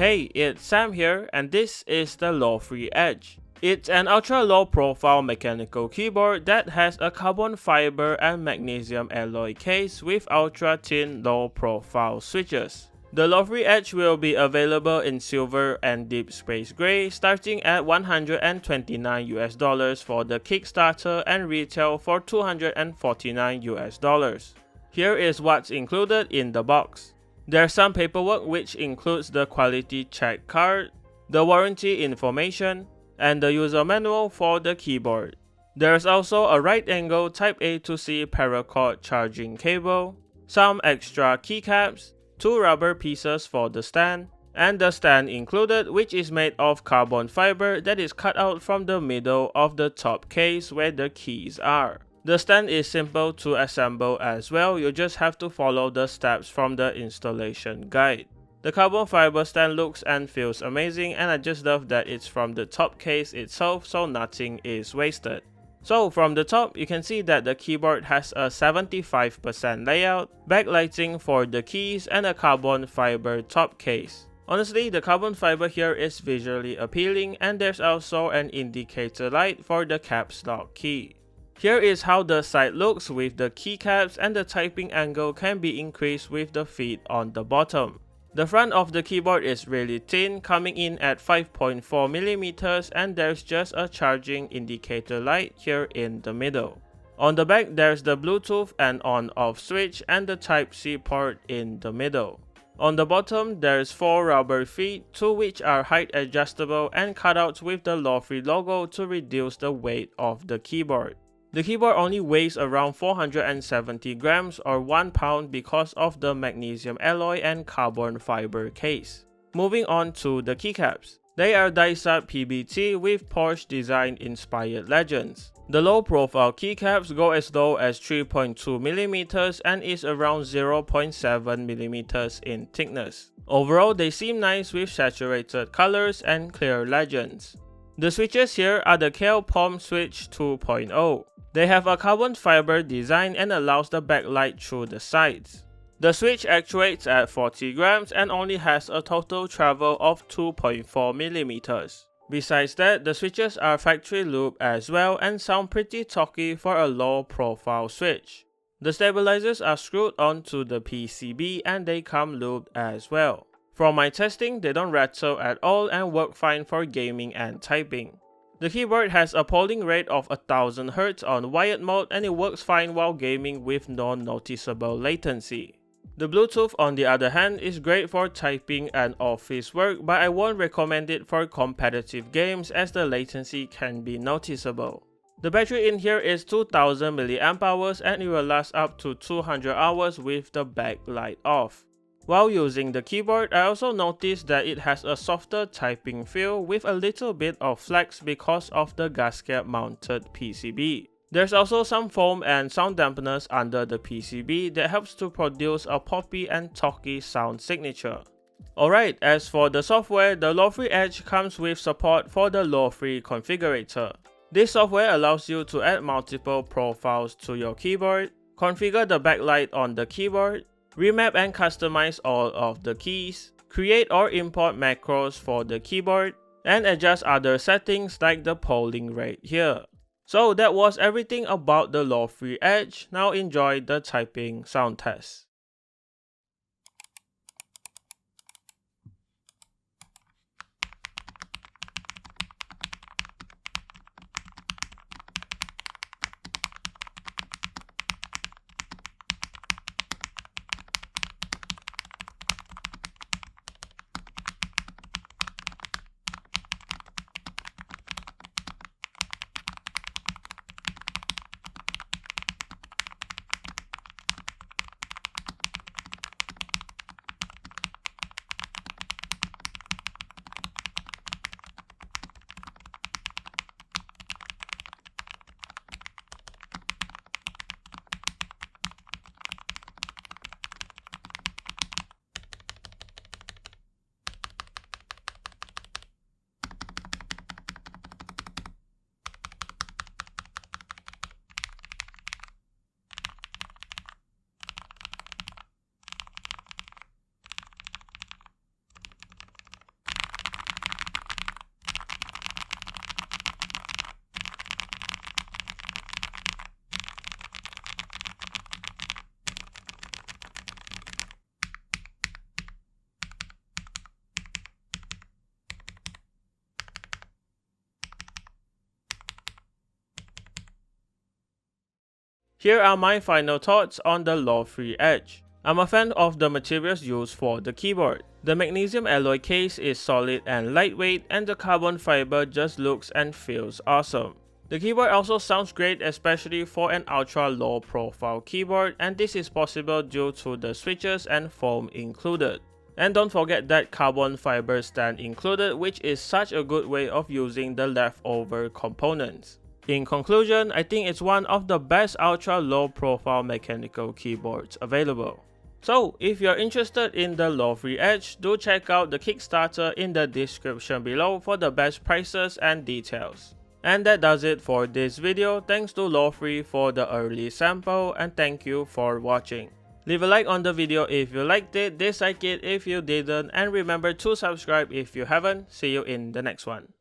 Hey, it's Sam here, and this is the Lofree Edge. It's an ultra-low profile mechanical keyboard that has a carbon fiber and magnesium alloy case with ultra-thin low-profile switches. The Lofree Edge will be available in silver and deep space gray, starting at $129 for the Kickstarter and retail for $249. Here is what's included in the box. There's some paperwork which includes the quality check card, the warranty information, and the user manual for the keyboard. There's also a right angle Type A to C paracord charging cable, some extra keycaps, 2 rubber pieces for the stand, and the stand included, which is made of carbon fiber that is cut out from the middle of the top case where the keys are. The stand is simple to assemble as well, you just have to follow the steps from the installation guide. The carbon fiber stand looks and feels amazing, and I just love that it's from the top case itself, so nothing is wasted. So from the top, you can see that the keyboard has a 75% layout, backlighting for the keys, and a carbon fiber top case. Honestly, the carbon fiber here is visually appealing, and there's also an indicator light for the caps lock key. Here is how the side looks with the keycaps, and the typing angle can be increased with the feet on the bottom. The front of the keyboard is really thin, coming in at 5.4mm, and there's just a charging indicator light here in the middle. On the back, there's the Bluetooth and on-off switch and the Type-C port in the middle. On the bottom, there's 4 rubber feet, 2 which are height adjustable and cutouts with the Lofree logo to reduce the weight of the keyboard. The keyboard only weighs around 470 grams or 1 pound because of the magnesium alloy and carbon fiber case. Moving on to the keycaps. They are die-cut PBT with Porsche design inspired legends. The low-profile keycaps go as low as 3.2mm and is around 0.7mm in thickness. Overall, they seem nice with saturated colors and clear legends. The switches here are the Kale Palm Switch 2.0. They have a carbon fiber design and allows the backlight through the sides. The switch actuates at 40 grams and only has a total travel of 2.4mm. Besides that, the switches are factory looped as well and sound pretty talky for a low profile switch. The stabilizers are screwed onto the PCB and they come looped as well. From my testing, they don't rattle at all and work fine for gaming and typing. The keyboard has a polling rate of 1000Hz on wired mode and it works fine while gaming with no noticeable latency. The Bluetooth on the other hand is great for typing and office work, but I won't recommend it for competitive games as the latency can be noticeable. The battery in here is 2000 mAh and it will last up to 200 hours with the backlight off. While using the keyboard, I also noticed that it has a softer typing feel with a little bit of flex because of the gasket mounted PCB. There's also some foam and sound dampeners under the PCB that helps to produce a poppy and talky sound signature. Alright, as for the software, the Lofree Edge comes with support for the Lofree Configurator. This software allows you to add multiple profiles to your keyboard, configure the backlight on the keyboard, remap and customize all of the keys, create or import macros for the keyboard, and adjust other settings like the polling rate here. So that was everything about the Lofree Edge. Now enjoy the typing sound test. Here are my final thoughts on the Lofree Edge. I'm a fan of the materials used for the keyboard. The magnesium alloy case is solid and lightweight, and the carbon fiber just looks and feels awesome. The keyboard also sounds great, especially for an ultra low profile keyboard, and this is possible due to the switches and foam included. And don't forget that carbon fiber stand included, which is such a good way of using the leftover components. In conclusion, I think it's one of the best ultra low profile mechanical keyboards available. So, if you're interested in the Lofree Edge, do check out the Kickstarter in the description below for the best prices and details. And that does it for this video. Thanks to Lofree for the early sample, and thank you for watching. Leave a like on the video if you liked it, dislike it if you didn't, and remember to subscribe if you haven't. See you in the next one.